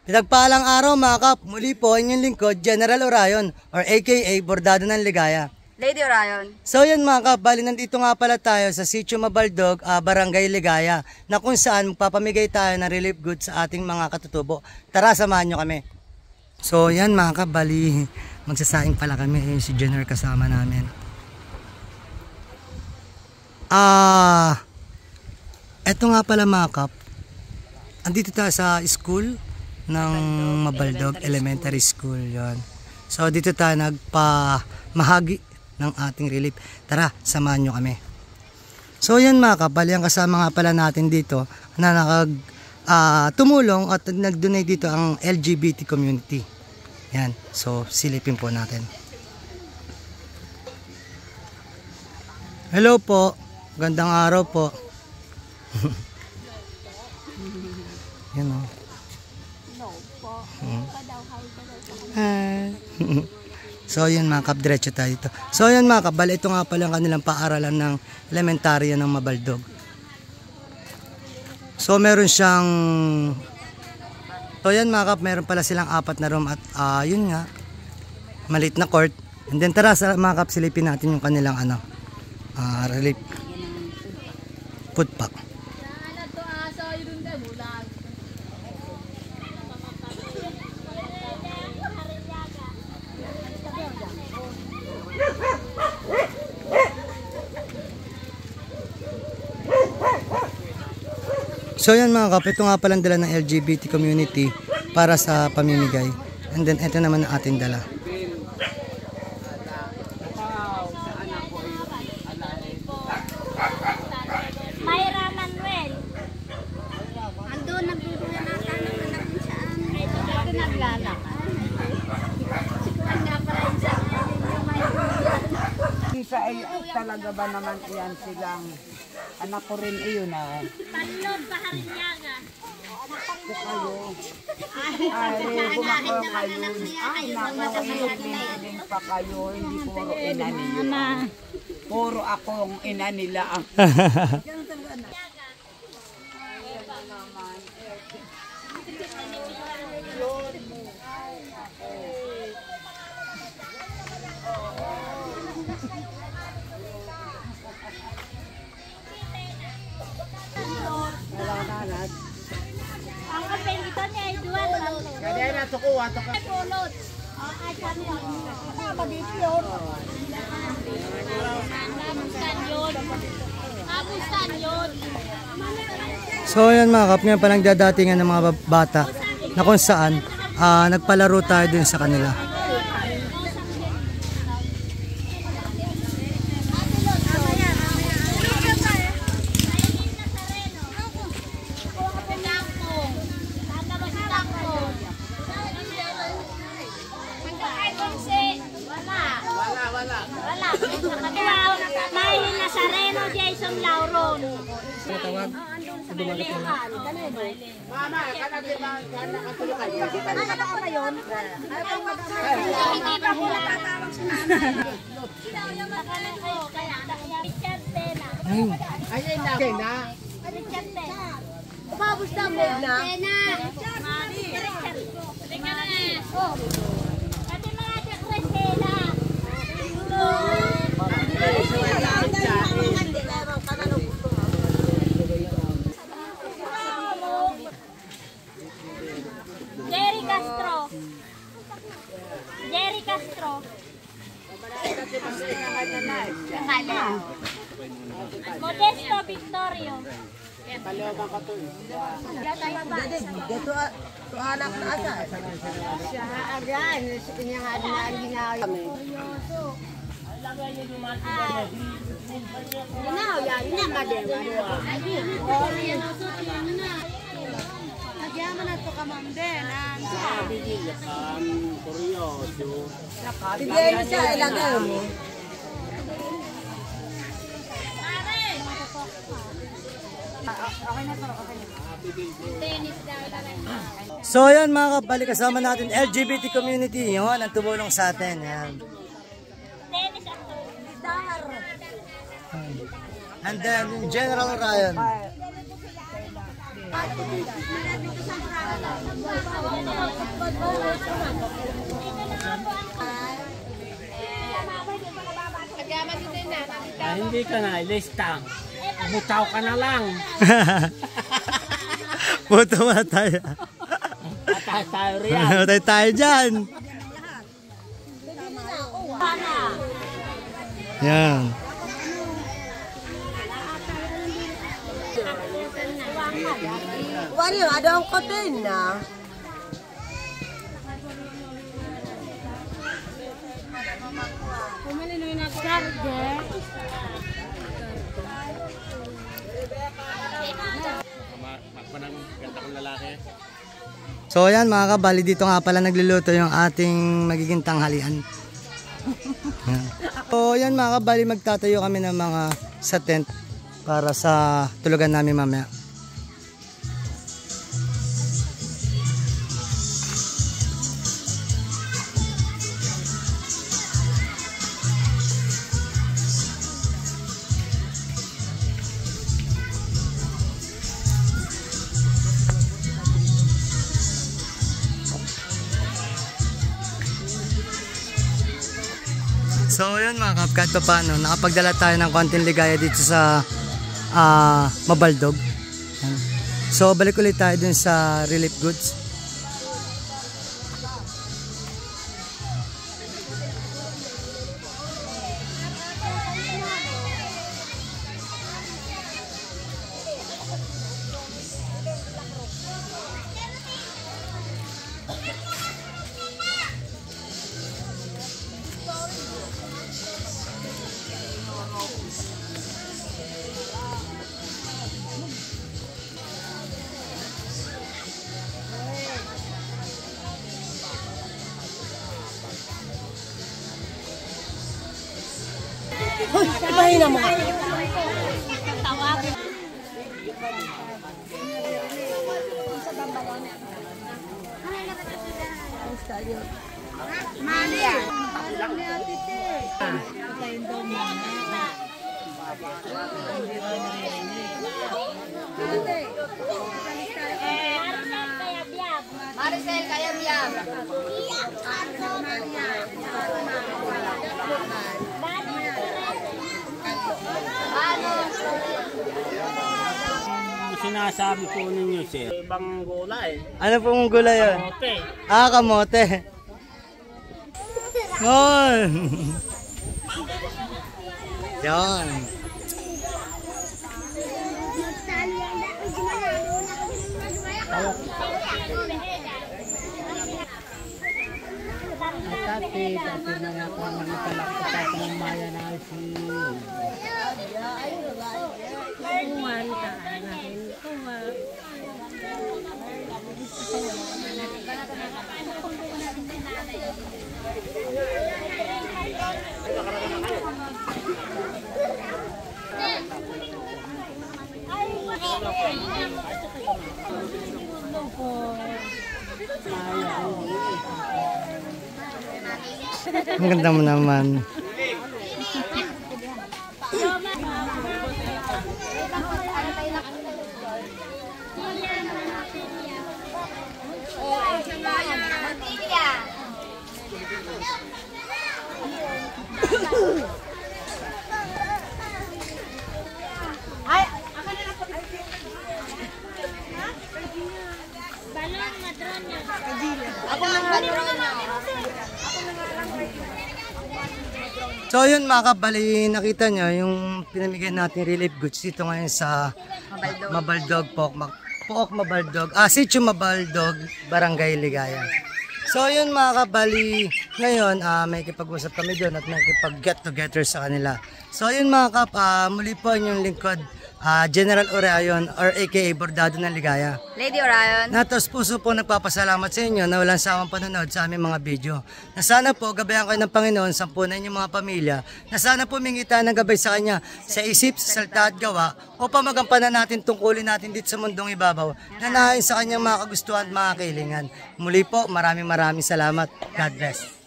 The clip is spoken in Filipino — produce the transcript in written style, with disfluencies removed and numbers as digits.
Pinagpalang araw mga kap, muli po inyong lingkod, General Orion or aka Bordado ng Ligaya. Lady Orion. So yun mga kap, bali nandito nga pala tayo sa Sitio Mabaldog, Barangay Ligaya, na kung saan magpapamigay tayo ng relief goods sa ating mga katutubo. Tara, samahan nyo kami. So yan mga kap, bali magsasaing pala kami, si Jenner kasama namin. Eto nga pala mga kap, andito tayo sa school ng Mabaldog Elementary School yon. So dito tayo nagpamahagi ng ating relief. Tara, samahan nyo kami. So yan mga kapal, yung kasama nga pala natin dito na tumulong at nag-donate dito ang LGBT community. Yan, so silipin po natin. Hello po, gandang araw po. Yan o. So yun mga kap, diretso tayo dito. So yun mga kap, ito nga pala ang kanilang paaralan ng elementarya ng Mabaldog. So meron siyang, so yan mga kap, meron pala silang 4 na room at yun nga, maliit na court. And then tara sa mga kap, silipin natin yung kanilang relief food pack. So yan mga kap, ito nga palang dala ng LGBT community para sa pamimigay. And then ito naman ang ating dala. Mayra Manuel. Andun nagdudulan nata ng anak mo saan. Ito naglalakad. Sikuran nga pala yung sa Isa ay talaga ba naman yan silang anak ko rin iyon na. Panlog Baharinyaga. Kayo. Ay, bumakaw kayo. Ay, nako, iling pa kayo. Hindi puro ina niyo. Puro akong ina nila ang. Ang kapelito niya ay duwan. Kaya na tukuha, tukuha. Pulot. Ay, kami lang. Mabigit yun. Kabustan yun. Kabustan yun. So yan mga kap, ngayon palang dadatingan ng mga bata na kung saan nagpalaro tayo din sa kanila. Maylin Nazareno, Jason Lauron. Tawag, dumagat mo na. Mama, kanagin ba? Kanagatuloy kayo. Ano ba yun? Hindi pa ko natatawag sa nanay. Richard Tena. Ayun na. Kena. Richard Tena. Umabos na mo na. Tena. Richard. Teka na eh. Pati mga Chakres Tena. Jerry Castro. Jerry Castro. Modesto Victorio. Kalawang ka to. Dito anak na asa. Siya agad, niya nga na ginawa. Now, yan na dewa. Nagyaman na to kamamden. Bigay mo siya, ilagay mo. So yan mga kap, balik kasama natin LGBT community. Yun ang tumulong sa atin. Yan. And then General Orion. hindi ka na listang, butaw ka na lang. Puto ba tayo? Patay tayo riyan. Patay tayo dyan. Yan. Wala, ada ang kotin na. So ayan mga kabali, dito nga pala nagluluto yung ating magiging tanghalian. Yan. So ayan mga kabali, magtatayo kami ng mga sa tent para sa tulugan namin mamaya. So yun mga kap, kahit pa paano, nakapagdala tayo ng konting ligaya dito sa Mabaldog. So balik ulit tayo dun sa relief goods. Hoy, ibahin na mo. Maricel, kaya biyab. Sinasabi po ninyo sir, ibang gulay. Ano pong gulay yun? Kamote. Kamote. Ngon. Yan. Dati na nga po ang nagtalak ko sa pamamaya na si... Ang ganda mo naman. So yun mga kabali, nakita nyo yung pinamigay natin relief goods dito ngayon sa Mabaldog, Pook Mabaldog, Sitio Mabaldog, Barangay Ligaya. So yun mga kabali, ngayon may kipag-usap kami doon at may kipag-get together sa kanila. So yun mga kap, muli po yung lingkod, General Orion or aka Bordado ng Ligaya. Lady Orion. Natos puso po nagpapasalamat sa inyo na walang sawang panonood sa aming mga video. Na sana po gabayan kayo ng Panginoon, sampunan yung mga pamilya. Na sana po mingita ng gabay sa Kanya sa isip, sa salta at gawa upang magampanan natin tungkulin natin dito sa mundong ibabaw na nahain sa Kanyang mga kagustuhan at mga kailingan. Muli po, maraming salamat. God bless.